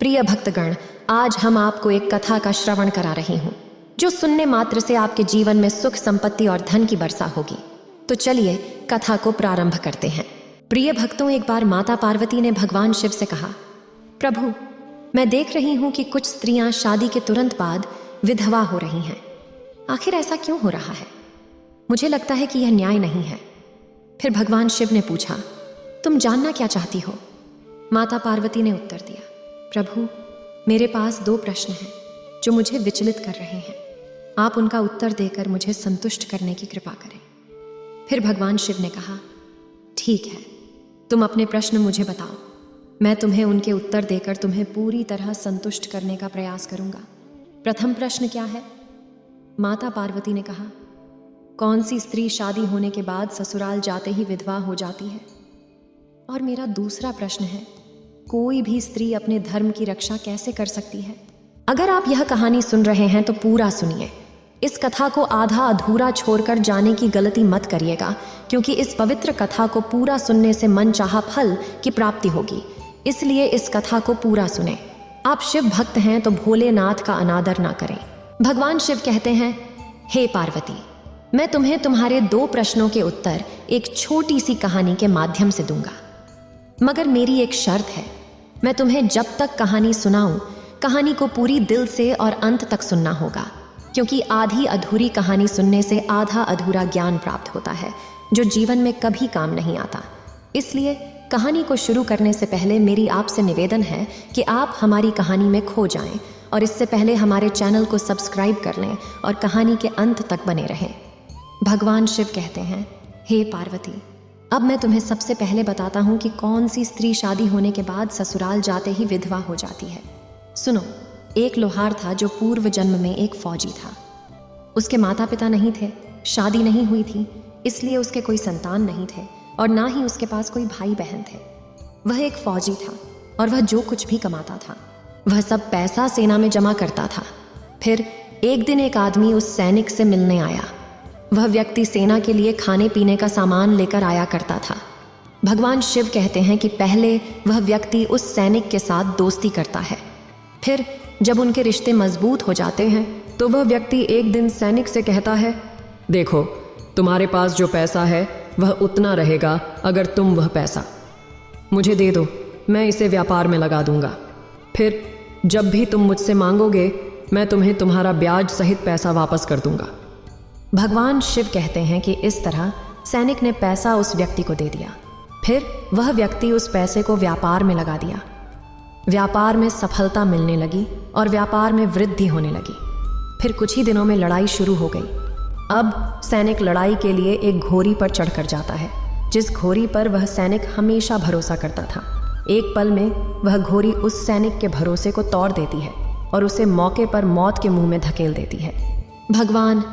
प्रिय भक्तगण, आज हम आपको एक कथा का श्रवण करा रही हूँ जो सुनने मात्र से आपके जीवन में सुख, संपत्ति और धन की वर्षा होगी। तो चलिए कथा को प्रारंभ करते हैं। प्रिय भक्तों, एक बार माता पार्वती ने भगवान शिव से कहा, प्रभु, मैं देख रही हूँ कि कुछ स्त्रियां शादी के तुरंत बाद विधवा हो रही हैं। आखिर ऐसा क्यों हो रहा है? मुझे लगता है कि यह न्याय नहीं है। फिर भगवान शिव ने पूछा, तुम जानना क्या चाहती हो? माता पार्वती ने उत्तर दिया, प्रभु, मेरे पास 2 प्रश्न हैं जो मुझे विचलित कर रहे हैं। आप उनका उत्तर देकर मुझे संतुष्ट करने की कृपा करें। फिर भगवान शिव ने कहा, ठीक है, तुम अपने प्रश्न मुझे बताओ। मैं तुम्हें उनके उत्तर देकर तुम्हें पूरी तरह संतुष्ट करने का प्रयास करूंगा। प्रथम प्रश्न क्या है? माता पार्वती ने कहा, कौन सी स्त्री शादी होने के बाद ससुराल जाते ही विधवा हो जाती है? और मेरा दूसरा प्रश्न है, कोई भी स्त्री अपने धर्म की रक्षा कैसे कर सकती है? अगर आप यह कहानी सुन रहे हैं तो पूरा सुनिए। इस कथा को आधा अधूरा छोड़कर जाने की गलती मत करिएगा, क्योंकि इस पवित्र कथा को पूरा सुनने से मनचाहा फल की प्राप्ति होगी। इसलिए इस कथा को पूरा सुने। आप शिव भक्त हैं तो भोलेनाथ का अनादर ना करें। भगवान शिव कहते हैं, हे पार्वती, मैं तुम्हें तुम्हारे 2 प्रश्नों के उत्तर एक छोटी सी कहानी के माध्यम से दूंगा, मगर मेरी एक शर्त है। मैं तुम्हें जब तक कहानी सुनाऊं, कहानी को पूरी दिल से और अंत तक सुनना होगा, क्योंकि आधी अधूरी कहानी सुनने से आधा अधूरा ज्ञान प्राप्त होता है जो जीवन में कभी काम नहीं आता। इसलिए कहानी को शुरू करने से पहले मेरी आपसे निवेदन है कि आप हमारी कहानी में खो जाएं और इससे पहले हमारे चैनल को सब्सक्राइब कर लें और कहानी के अंत तक बने रहें। भगवान शिव कहते हैं, हे पार्वती, अब मैं तुम्हें सबसे पहले बताता हूँ कि कौन सी स्त्री शादी होने के बाद ससुराल जाते ही विधवा हो जाती है। सुनो, एक लोहार था जो पूर्व जन्म में एक फौजी था। उसके माता पिता नहीं थे, शादी नहीं हुई थी, इसलिए उसके कोई संतान नहीं थे और ना ही उसके पास कोई भाई बहन थे। वह एक फौजी था और वह जो कुछ भी कमाता था वह सब पैसा सेना में जमा करता था। फिर एक दिन एक आदमी उस सैनिक से मिलने आया। वह व्यक्ति सेना के लिए खाने पीने का सामान लेकर आया करता था। भगवान शिव कहते हैं कि पहले वह व्यक्ति उस सैनिक के साथ दोस्ती करता है। फिर जब उनके रिश्ते मजबूत हो जाते हैं तो वह व्यक्ति एक दिन सैनिक से कहता है, देखो, तुम्हारे पास जो पैसा है वह उतना रहेगा अगर तुम वह पैसा मुझे दे दो, मैं इसे व्यापार में लगा दूंगा। फिर जब भी तुम मुझसे मांगोगे मैं तुम्हें तुम्हारा ब्याज सहित पैसा वापस कर दूंगा। भगवान शिव कहते हैं कि इस तरह सैनिक ने पैसा उस व्यक्ति को दे दिया। फिर वह व्यक्ति उस पैसे को व्यापार में लगा दिया। व्यापार में सफलता मिलने लगी और व्यापार में वृद्धि होने लगी। फिर कुछ ही दिनों में लड़ाई शुरू हो गई। अब सैनिक लड़ाई के लिए एक घोड़ी पर चढ़कर जाता है, जिस घोड़ी पर वह सैनिक हमेशा भरोसा करता था। एक पल में वह घोड़ी उस सैनिक के भरोसे को तोड़ देती है और उसे मौके पर मौत के मुंह में धकेल देती है। भगवान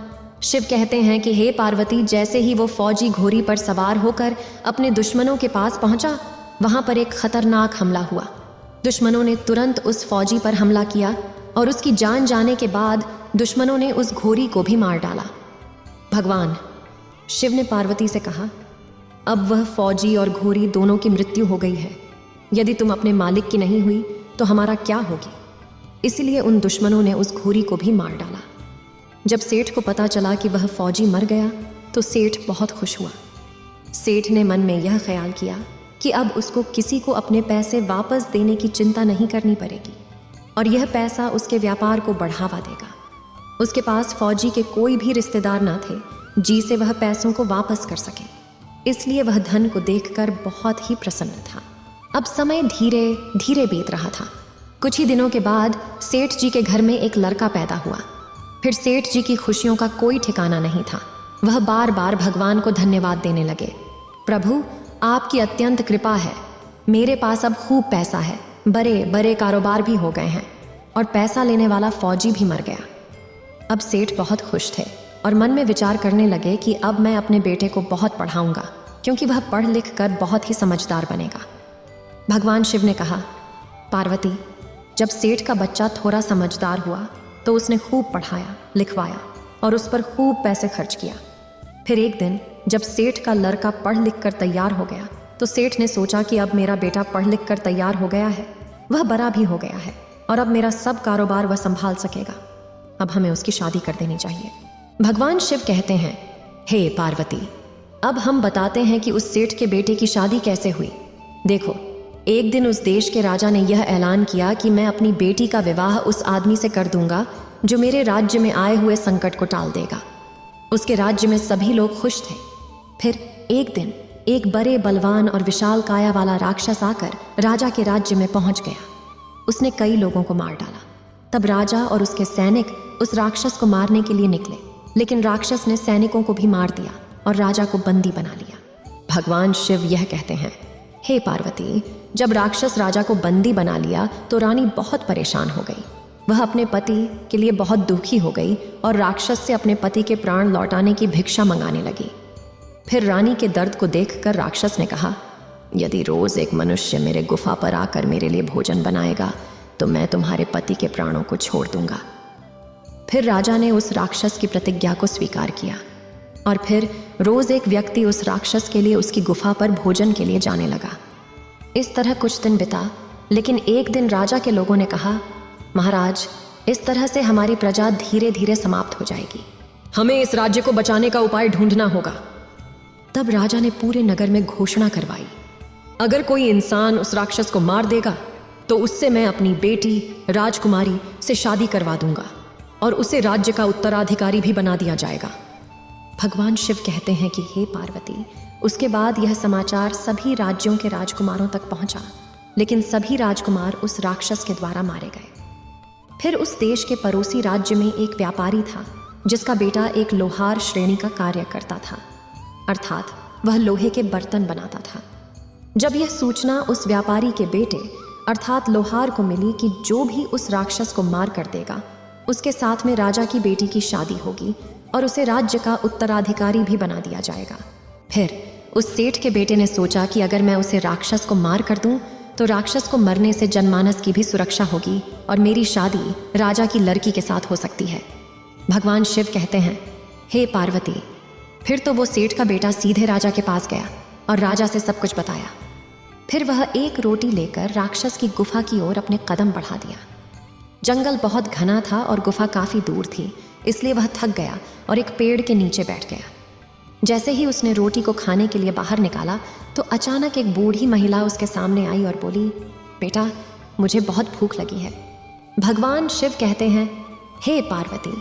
शिव कहते हैं कि हे पार्वती, जैसे ही वो फौजी घोड़ी पर सवार होकर अपने दुश्मनों के पास पहुंचा, वहां पर एक खतरनाक हमला हुआ। दुश्मनों ने तुरंत उस फौजी पर हमला किया और उसकी जान जाने के बाद दुश्मनों ने उस घोड़ी को भी मार डाला। भगवान शिव ने पार्वती से कहा, अब वह फौजी और घोड़ी दोनों की मृत्यु हो गई है। यदि तुम अपने मालिक की नहीं हुई तो हमारा क्या होगी? इसलिए उन दुश्मनों ने उस घोड़ी को भी मार डाला। जब सेठ को पता चला कि वह फौजी मर गया तो सेठ बहुत खुश हुआ। सेठ ने मन में यह ख्याल किया कि अब उसको किसी को अपने पैसे वापस देने की चिंता नहीं करनी पड़ेगी और यह पैसा उसके व्यापार को बढ़ावा देगा। उसके पास फौजी के कोई भी रिश्तेदार ना थे जिसे वह पैसों को वापस कर सके, इसलिए वह धन को देखकर बहुत ही प्रसन्न था। अब समय धीरे धीरे बीत रहा था। कुछ ही दिनों के बाद सेठ जी के घर में एक लड़का पैदा हुआ। फिर सेठ जी की खुशियों का कोई ठिकाना नहीं था। वह बार बार भगवान को धन्यवाद देने लगे, प्रभु, आपकी अत्यंत कृपा है। मेरे पास अब खूब पैसा है, बड़े बड़े कारोबार भी हो गए हैं और पैसा लेने वाला फौजी भी मर गया। अब सेठ बहुत खुश थे और मन में विचार करने लगे कि अब मैं अपने बेटे को बहुत पढ़ाऊंगा, क्योंकि वह पढ़ लिख कर बहुत ही समझदार बनेगा। भगवान शिव ने कहा, पार्वती, जब सेठ का बच्चा थोड़ा समझदार हुआ तो उसने खूब पढ़ाया लिखवाया और उस पर खूब पैसे खर्च किया। फिर एक दिन जब सेठ का लड़का पढ़ लिख कर तैयार हो गया तो सेठ ने सोचा कि अब मेरा बेटा पढ़ लिख कर तैयार हो गया है वह बड़ा भी हो गया है और अब मेरा सब कारोबार वह संभाल सकेगा। अब हमें उसकी शादी कर देनी चाहिए। भगवान शिव कहते हैं, हे पार्वती, अब हम बताते हैं कि उस सेठ के बेटे की शादी कैसे हुई। देखो, एक दिन उस देश के राजा ने यह ऐलान किया कि मैं अपनी बेटी का विवाह उस आदमी से कर दूंगा जो मेरे राज्य में आए हुए संकट को टाल देगा। उसके राज्य में सभी लोग खुश थे। फिर एक दिन एक बड़े बलवान और विशाल काया वाला राक्षस आकर राजा के राज्य में पहुंच गया। उसने कई लोगों को मार डाला। तब राजा और उसके सैनिक उस राक्षस को मारने के लिए निकले, लेकिन राक्षस ने सैनिकों को भी मार दिया और राजा को बंदी बना लिया। भगवान शिव यह कहते हैं, हे पार्वती, जब राक्षस राजा को बंदी बना लिया तो रानी बहुत परेशान हो गई। वह अपने पति के लिए बहुत दुखी हो गई और राक्षस से अपने पति के प्राण लौटाने की भिक्षा मंगाने लगी। फिर रानी के दर्द को देखकर राक्षस ने कहा, यदि रोज एक मनुष्य मेरे गुफा पर आकर मेरे लिए भोजन बनाएगा तो मैं तुम्हारे पति के प्राणों को छोड़ दूंगा। फिर राजा ने उस राक्षस की प्रतिज्ञा को स्वीकार किया और फिर रोज एक व्यक्ति उस राक्षस के लिए उसकी गुफा पर भोजन के लिए जाने लगा। इस तरह कुछ दिन बिता, लेकिन एक दिन राजा के लोगों ने कहा, महाराज, इस तरह से हमारी प्रजा धीरे धीरे समाप्त हो जाएगी। हमें इस राज्य को बचाने का उपाय ढूंढना होगा। तब राजा ने पूरे नगर में घोषणा करवाई, अगर कोई इंसान उस राक्षस को मार देगा तो उससे मैं अपनी बेटी राजकुमारी से शादी करवा दूंगा और उसे राज्य का उत्तराधिकारी भी बना दिया जाएगा। भगवान शिव कहते हैं कि हे पार्वती, उसके बाद यह समाचार सभी राज्यों के राजकुमारों तक पहुंचा, लेकिन सभी राजकुमार उस राक्षस के द्वारा मारे गए। फिर उस देश के पड़ोसी राज्य में एक व्यापारी था जिसका बेटा एक लोहार श्रेणी का कार्य करता था, अर्थात वह लोहे के बर्तन बनाता था। जब यह सूचना उस व्यापारी के बेटे अर्थात लोहार को मिली कि जो भी उस राक्षस को मार कर देगा उसके साथ में राजा की बेटी की शादी होगी और उसे राज्य का उत्तराधिकारी भी बना दिया जाएगा, फिर उस सेठ के बेटे ने सोचा कि अगर मैं उसे राक्षस को मार कर दूं तो राक्षस को मरने से जनमानस की भी सुरक्षा होगी और मेरी शादी राजा की लड़की के साथ हो सकती है। भगवान शिव कहते हैं, हे पार्वती, फिर तो वो सेठ का बेटा सीधे राजा के पास गया और राजा से सब कुछ बताया। फिर वह एक रोटी लेकर राक्षस की गुफा की ओर अपने कदम बढ़ा दिया। जंगल बहुत घना था और गुफा काफी दूर थी, इसलिए वह थक गया और एक पेड़ के नीचे बैठ गया। जैसे ही उसने रोटी को खाने के लिए बाहर निकाला तो अचानक एक बूढ़ी महिला उसके सामने आई और बोली, बेटा, मुझे बहुत भूख लगी है। भगवान शिव कहते हैं, हे पार्वती,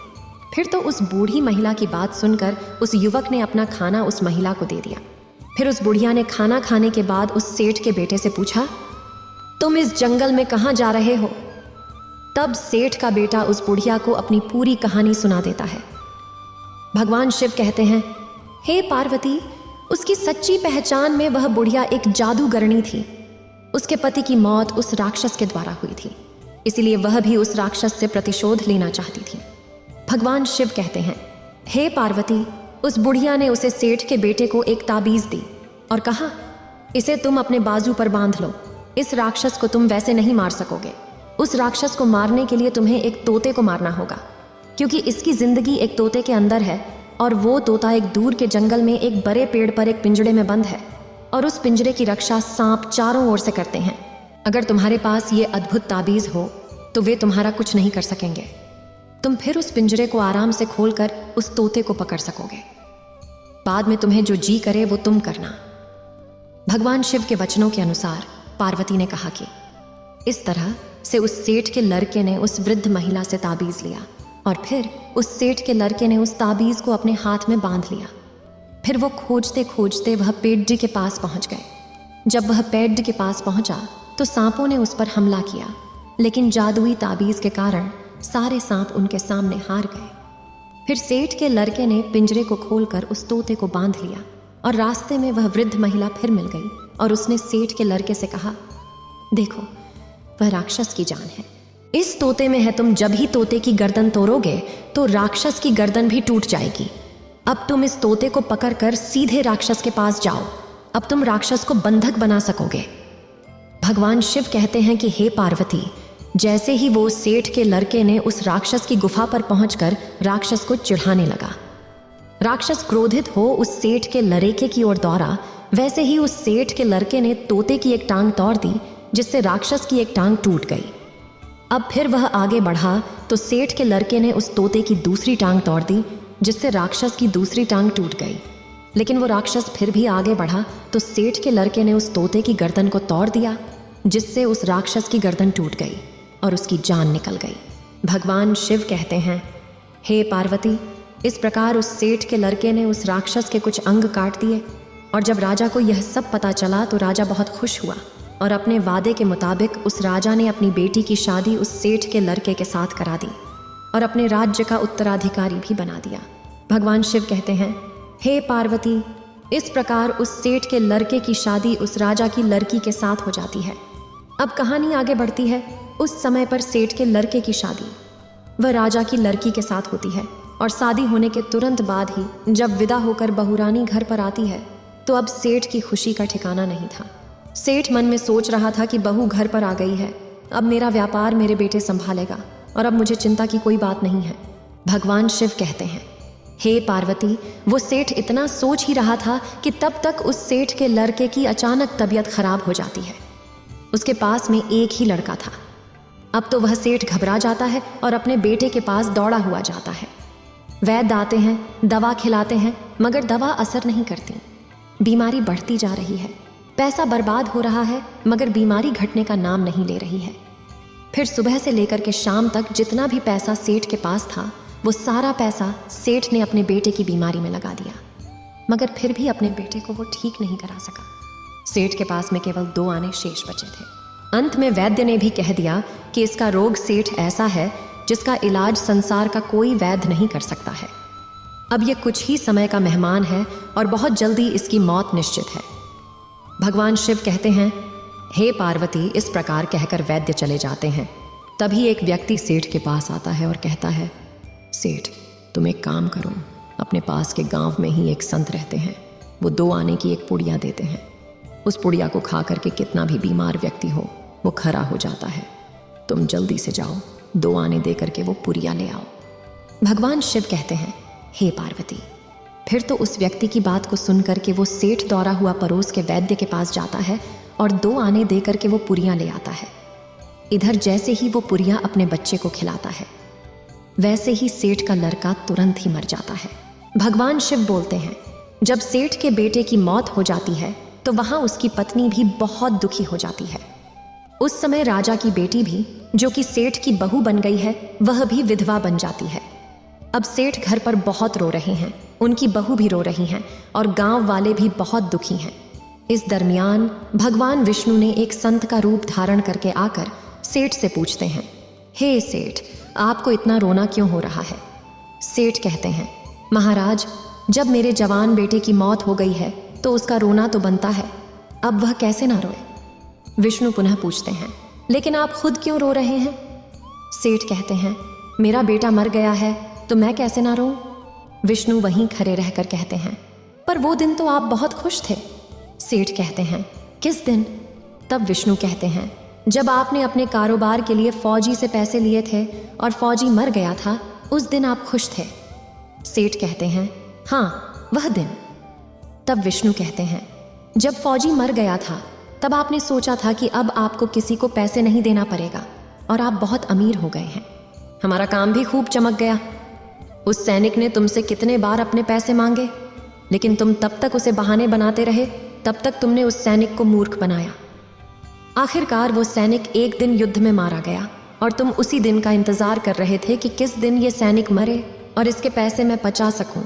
फिर तो उस बूढ़ी महिला की बात सुनकर उस युवक ने अपना खाना उस महिला को दे दिया। फिर उस बुढ़िया ने खाना खाने के बाद उस सेठ के बेटे से पूछा, तुम इस जंगल में कहाँ जा रहे हो? तब सेठ का बेटा उस बुढ़िया को अपनी पूरी कहानी सुना देता है। भगवान शिव कहते हैं, हे पार्वती, उसकी सच्ची पहचान में वह बुढ़िया एक जादूगरनी थी। उसके पति की मौत उस राक्षस के द्वारा हुई थी, इसलिए वह भी उस राक्षस से प्रतिशोध लेना चाहती थी। भगवान शिव कहते हैं, हे पार्वती, उस बुढ़िया ने उसे सेठ के बेटे को एक ताबीज दी और कहा, इसे तुम अपने बाजू पर बांध लो। इस राक्षस को तुम वैसे नहीं मार सकोगे। उस राक्षस को मारने के लिए तुम्हें एक तोते को मारना होगा, क्योंकि इसकी जिंदगी एक तोते के अंदर है और वो तोता एक दूर के जंगल में एक बड़े पेड़ पर एक पिंजड़े में बंद है और उस पिंजरे की रक्षा सांप चारों ओर से करते हैं। अगर तुम्हारे पास ये अद्भुत ताबीज हो तो वे तुम्हारा कुछ नहीं कर सकेंगे। तुम फिर उस पिंजरे को आराम से खोलकर उस तोते को पकड़ सकोगे। बाद में तुम्हें जो जी करे वो तुम करना। भगवान शिव के वचनों के अनुसार पार्वती ने कहा कि इस तरह से उस सेठ के लड़के ने उस वृद्ध महिला से ताबीज लिया और फिर उस सेठ के लड़के ने उस ताबीज को अपने हाथ में बांध लिया। फिर वो खोजते खोजते वह पेड्डी के पास पहुंच गए। जब वह पेड्डी के पास पहुंचा तो सांपों ने उस पर हमला किया, लेकिन जादुई ताबीज के कारण सारे सांप उनके सामने हार गए। फिर सेठ के लड़के ने पिंजरे को खोलकर उस तोते को बांध लिया और रास्ते में वह वृद्ध महिला फिर मिल गई और उसने सेठ के लड़के से कहा, देखो, वह राक्षस की जान है, इस तोते में है। तुम जब ही तोते की गर्दन तोड़ोगे तो राक्षस की गर्दन भी टूट जाएगी। अब तुम इस तोते को पकड़कर सीधे राक्षस के पास जाओ। अब तुम राक्षस को बंधक बना सकोगे। भगवान शिव कहते हैं कि हे पार्वती, जैसे ही वो सेठ के लड़के ने उस राक्षस की गुफा पर पहुंचकर राक्षस को चिढ़ाने लगा, राक्षस क्रोधित हो उस सेठ के लड़के की ओर दौड़ा। वैसे ही उस सेठ के लड़के ने तोते की एक टांग तोड़ दी, जिससे राक्षस की एक टांग टूट गई। अब फिर वह आगे बढ़ा तो सेठ के लड़के ने उस तोते की दूसरी टांग तोड़ दी, जिससे राक्षस की दूसरी टांग टूट गई। लेकिन वो राक्षस फिर भी आगे बढ़ा तो सेठ के लड़के ने उस तोते की गर्दन को तोड़ दिया, जिससे उस राक्षस की गर्दन टूट गई और उसकी जान निकल गई। भगवान शिव कहते हैं, हे पार्वती, इस प्रकार उस सेठ के लड़के ने उस राक्षस के कुछ अंग काट दिए। और जब राजा को यह सब पता चला तो राजा बहुत खुश हुआ और अपने वादे के मुताबिक उस राजा ने अपनी बेटी की शादी उस सेठ के लड़के के साथ करा दी और अपने राज्य का उत्तराधिकारी भी बना दिया। भगवान शिव कहते हैं, हे पार्वती, इस प्रकार उस सेठ के लड़के की शादी उस राजा की लड़की के साथ हो जाती है। अब कहानी आगे बढ़ती है। उस समय पर सेठ के लड़के की शादी वह राजा की लड़की के साथ होती है और शादी होने के तुरंत बाद ही जब विदा होकर बहुरानी घर पर आती है तो अब सेठ की खुशी का ठिकाना नहीं था। सेठ मन में सोच रहा था कि बहू घर पर आ गई है, अब मेरा व्यापार मेरे बेटे संभालेगा और अब मुझे चिंता की कोई बात नहीं है। भगवान शिव कहते हैं, हे पार्वती, वो सेठ इतना सोच ही रहा था कि तब तक उस सेठ के लड़के की अचानक तबीयत खराब हो जाती है। उसके पास में एक ही लड़का था। अब तो वह सेठ घबरा जाता है और अपने बेटे के पास दौड़ा हुआ जाता है। वैद्य आते हैं, दवा खिलाते हैं, मगर दवा असर नहीं करती। बीमारी बढ़ती जा रही है, पैसा बर्बाद हो रहा है, मगर बीमारी घटने का नाम नहीं ले रही है। फिर सुबह से लेकर के शाम तक जितना भी पैसा सेठ के पास था वो सारा पैसा सेठ ने अपने बेटे की बीमारी में लगा दिया, मगर फिर भी अपने बेटे को वो ठीक नहीं करा सका। सेठ के पास में केवल 2 आने शेष बचे थे। अंत में वैद्य ने भी कह दिया कि इसका रोग सेठ ऐसा है जिसका इलाज संसार का कोई वैद्य नहीं कर सकता है। अब ये कुछ ही समय का मेहमान है और बहुत जल्दी इसकी मौत निश्चित है। भगवान शिव कहते हैं, हे पार्वती, इस प्रकार कहकर वैद्य चले जाते हैं। तभी एक व्यक्ति सेठ के पास आता है और कहता है, सेठ, तुम एक काम करो, अपने पास के गांव में ही एक संत रहते हैं, वो 2 आने की एक पुड़िया देते हैं। उस पुड़िया को खा करके कितना भी बीमार व्यक्ति हो वो खरा हो जाता है। तुम जल्दी से जाओ, 2 आने दे करके वो पुड़िया ले आओ। भगवान शिव कहते हैं, हे पार्वती। फिर तो उस व्यक्ति की बात को सुन करके वो सेठ दौरा हुआ पड़ोस के वैद्य के पास जाता है और 2 आने दे करके वो पुड़िया ले आता है। इधर जैसे ही वो पुड़िया अपने बच्चे को खिलाता है वैसे ही सेठ का लड़का तुरंत ही मर जाता है। भगवान शिव बोलते हैं, जब सेठ के बेटे की मौत हो जाती है तो वहां उसकी पत्नी भी बहुत दुखी हो जाती है। उस समय राजा की बेटी भी, जो कि सेठ की बहू बन गई है, वह भी विधवा बन जाती है। अब सेठ घर पर बहुत रो रहे हैं, उनकी बहू भी रो रही हैं और गांव वाले भी बहुत दुखी हैं। इस दरमियान भगवान विष्णु ने एक संत का रूप धारण करके आकर सेठ से पूछते हैं, हे सेठ, आपको इतना रोना क्यों हो रहा है? सेठ कहते हैं, महाराज, जब मेरे जवान बेटे की मौत हो गई है तो उसका रोना तो बनता है, अब वह कैसे ना रोए? विष्णु पुनः पूछते हैं, लेकिन आप खुद क्यों रो रहे हैं? सेठ कहते हैं, मेरा बेटा मर गया है तो मैं कैसे ना रोऊं? विष्णु वहीं खड़े रहकर कहते हैं, पर वो दिन तो आप बहुत खुश थे। सेठ कहते हैं, किस दिन? तब विष्णु कहते हैं, जब आपने अपने कारोबार के लिए फौजी से पैसे लिए थे और फौजी मर गया था, उस दिन आप खुश थे। सेठ कहते हैं, हाँ, वह दिन। तब विष्णु कहते हैं, जब फौजी मर गया था तब आपने सोचा था कि अब आपको किसी को पैसे नहीं देना पड़ेगा और आप बहुत अमीर हो गए हैं। हमारा काम भी खूब चमक गया। उस सैनिक ने तुमसे कितने बार अपने पैसे मांगे, लेकिन तुम तब तक उसे बहाने बनाते रहे, तब तक तुमने उस सैनिक को मूर्ख बनाया। आखिरकार वो सैनिक एक दिन युद्ध में मारा गया और तुम उसी दिन का इंतजार कर रहे थे कि किस दिन ये सैनिक मरे और इसके पैसे मैं पचा सकूं।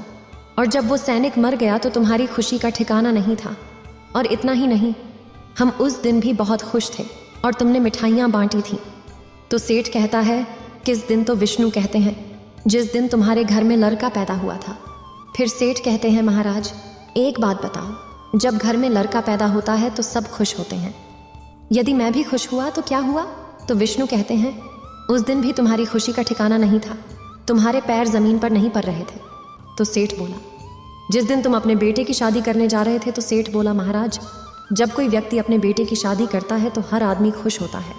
और जब वो सैनिक मर गया तो तुम्हारी खुशी का ठिकाना नहीं था। और इतना ही नहीं, हम उस दिन भी बहुत खुश थे और तुमने मिठाइयाँ बांटी थी। तो सेठ कहता है, किस दिन? तो विष्णु कहते हैं, जिस दिन तुम्हारे घर में लड़का पैदा हुआ था। फिर सेठ कहते हैं, महाराज, एक बात बताओ, जब घर में लड़का पैदा होता है तो सब खुश होते हैं, यदि मैं भी खुश हुआ तो क्या हुआ? तो विष्णु कहते हैं, उस दिन भी तुम्हारी खुशी का ठिकाना नहीं था, तुम्हारे पैर जमीन पर नहीं पड़ रहे थे। तो सेठ बोला, जिस दिन तुम अपने बेटे की शादी करने जा रहे थे। तो सेठ बोला, महाराज, जब कोई व्यक्ति अपने बेटे की शादी करता है तो हर आदमी खुश होता है,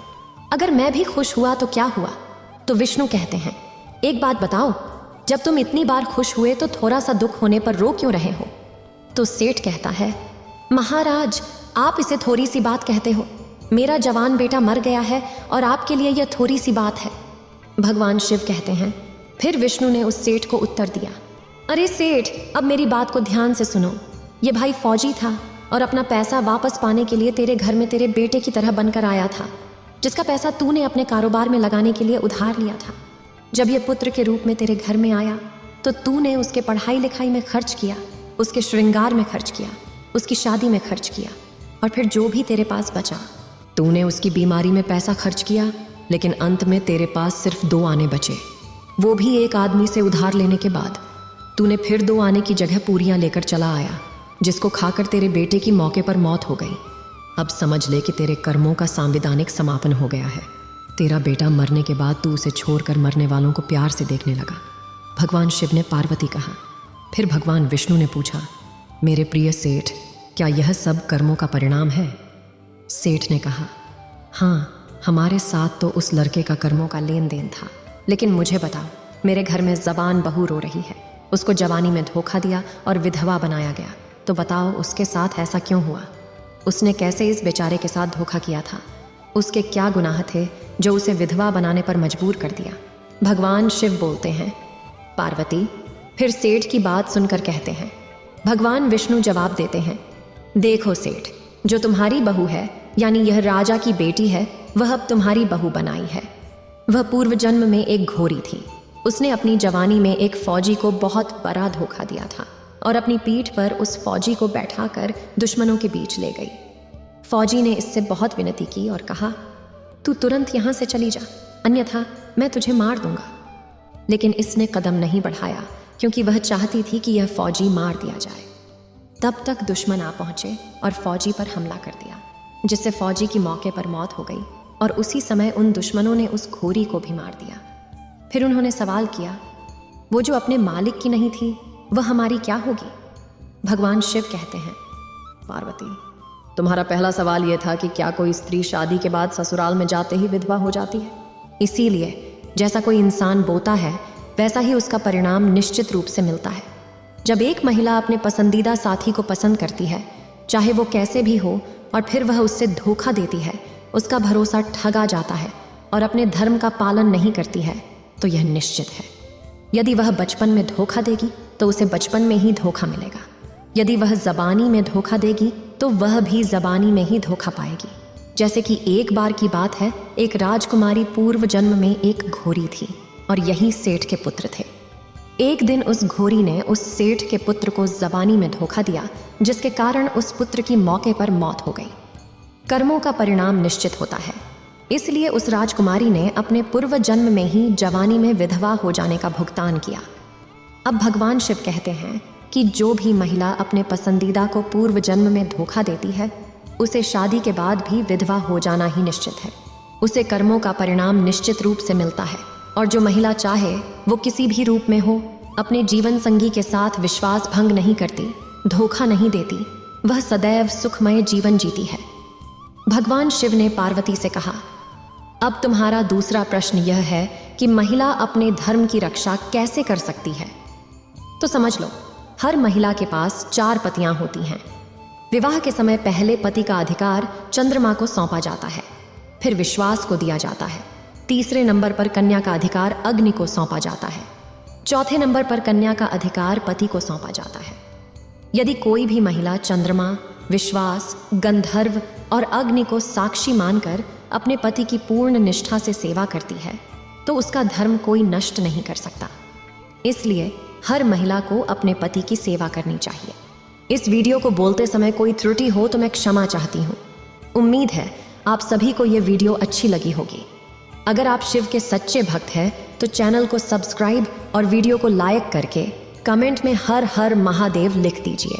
अगर मैं भी खुश हुआ तो क्या हुआ? तो विष्णु कहते हैं, एक बात बताओ, जब तुम इतनी बार खुश हुए तो थोड़ा सा दुख होने पर रो क्यों रहे हो? तो सेठ कहता है, महाराज, आप इसे थोड़ी सी बात कहते हो, मेरा जवान बेटा मर गया है और आपके लिए यह थोड़ी सी बात है, भगवान शिव कहते हैं। फिर विष्णु ने उस सेठ को उत्तर दिया, अरे सेठ, अब मेरी बात को ध्यान से सुनो। ये भाई फौजी था और अपना पैसा वापस पाने के लिए तेरे घर में तेरे बेटे की तरह बनकर आया था, जिसका पैसा तूने अपने कारोबार में लगाने के लिए उधार लिया था। जब ये पुत्र के रूप में तेरे घर में आया तो तूने उसके पढ़ाई लिखाई में खर्च किया, उसके श्रृंगार में खर्च किया, उसकी शादी में खर्च किया, और फिर जो भी तेरे पास बचा तूने उसकी बीमारी में पैसा खर्च किया। लेकिन अंत में तेरे पास सिर्फ 2 आने बचे, वो भी एक आदमी से उधार लेने के बाद। तूने फिर 2 आने की जगह पूरियां लेकर चला आया, जिसको खाकर तेरे बेटे की मौके पर मौत हो गई। अब समझ ले कि तेरे कर्मों का सांविधानिक समापन हो गया है। तेरा बेटा मरने के बाद तू उसे छोड़कर मरने वालों को प्यार से देखने लगा, भगवान शिव ने पार्वती कहा। फिर भगवान विष्णु ने पूछा, मेरे प्रिय सेठ, क्या यह सब कर्मों का परिणाम है? सेठ ने कहा, हाँ, हमारे साथ तो उस लड़के का कर्मों का लेन देन था। लेकिन मुझे बताओ, मेरे घर में जबान बहू रो रही है, उसको जवानी में धोखा दिया और विधवा बनाया गया, तो बताओ उसके साथ ऐसा क्यों हुआ? उसने कैसे इस बेचारे के साथ धोखा किया था? उसके क्या गुनाह थे जो उसे विधवा बनाने पर मजबूर कर दिया? भगवान शिव बोलते हैं। पार्वती फिर सेठ की बात सुनकर कहते हैं। भगवान विष्णु जवाब देते हैं, देखो सेठ, जो तुम्हारी बहू है, यानी यह राजा की बेटी है, वह अब तुम्हारी बहू बनाई है। वह पूर्व जन्म में एक घोरी थी। उसने अपनी जवानी में एक फौजी को बहुत बड़ा धोखा दिया था और अपनी पीठ पर उस फौजी को बैठाकर दुश्मनों के बीच ले गई। फौजी ने इससे बहुत विनती की और कहा, तू तुरंत यहाँ से चली जा, अन्यथा मैं तुझे मार दूंगा। लेकिन इसने कदम नहीं बढ़ाया, क्योंकि वह चाहती थी कि यह फौजी मार दिया जाए। तब तक दुश्मन आ पहुंचे और फौजी पर हमला कर दिया, जिससे फौजी की मौके पर मौत हो गई, और उसी समय उन दुश्मनों ने उस घोरी को भी मार दिया। फिर उन्होंने सवाल किया, वो जो अपने मालिक की नहीं थी, वह हमारी क्या होगी? भगवान शिव कहते हैं, पार्वती, तुम्हारा पहला सवाल यह था कि क्या कोई स्त्री शादी के बाद ससुराल में जाते ही विधवा हो जाती है? इसीलिए जैसा कोई इंसान बोता है, वैसा ही उसका परिणाम निश्चित रूप से मिलता है। जब एक महिला अपने पसंदीदा साथी को पसंद करती है, चाहे वो कैसे भी हो, और फिर वह उससे धोखा देती है, उसका भरोसा ठगा जाता है और अपने धर्म का पालन नहीं करती है, तो यह निश्चित है, यदि वह बचपन में धोखा देगी तो उसे बचपन में ही धोखा मिलेगा। यदि वह जबानी में धोखा देगी तो वह भी जबानी में ही धोखा पाएगी। जैसे कि एक बार की बात है, एक राजकुमारी पूर्व जन्म में एक घोरी थी और यही सेठ के पुत्र थे। एक दिन उस घोरी ने उस सेठ के पुत्र को जबानी में धोखा दिया, जिसके कारण उस पुत्र की मौके पर मौत हो गई। कर्मों का परिणाम निश्चित होता है, इसलिए उस राजकुमारी ने अपने पूर्व जन्म में ही जवानी में विधवा हो जाने का भुगतान किया। अब भगवान शिव कहते हैं कि जो भी महिला अपने पसंदीदा को पूर्व जन्म में धोखा देती है, उसे शादी के बाद भी विधवा हो जाना ही निश्चित है। उसे कर्मों का परिणाम निश्चित रूप से मिलता है। और जो महिला चाहे वो किसी भी रूप में हो, अपने जीवन संगी के साथ विश्वास भंग नहीं करती, धोखा नहीं देती, वह सदैव सुखमय जीवन जीती है। भगवान शिव ने पार्वती से कहा, अब तुम्हारा दूसरा प्रश्न यह है कि महिला अपने धर्म की रक्षा कैसे कर सकती है। तो समझ लो, हर महिला के पास 4 पतियां होती हैं। विवाह के समय पहले पति का अधिकार चंद्रमा को सौंपा जाता है, फिर विश्वास को दिया जाता है। तीसरे नंबर पर कन्या का अधिकार अग्नि को सौंपा जाता है। चौथे नंबर पर कन्या का अधिकार पति को सौंपा जाता है। यदि कोई भी महिला चंद्रमा, विश्वास, गंधर्व और अग्नि को साक्षी मानकर अपने पति की पूर्ण निष्ठा से सेवा करती है, तो उसका धर्म कोई नष्ट नहीं कर सकता। इसलिए हर महिला को अपने पति की सेवा करनी चाहिए। इस वीडियो को बोलते समय कोई त्रुटि हो तो मैं क्षमा चाहती हूँ। उम्मीद है आप सभी को ये वीडियो अच्छी लगी होगी। अगर आप शिव के सच्चे भक्त हैं तो चैनल को सब्सक्राइब और वीडियो को लाइक करके कमेंट में हर हर महादेव लिख दीजिए।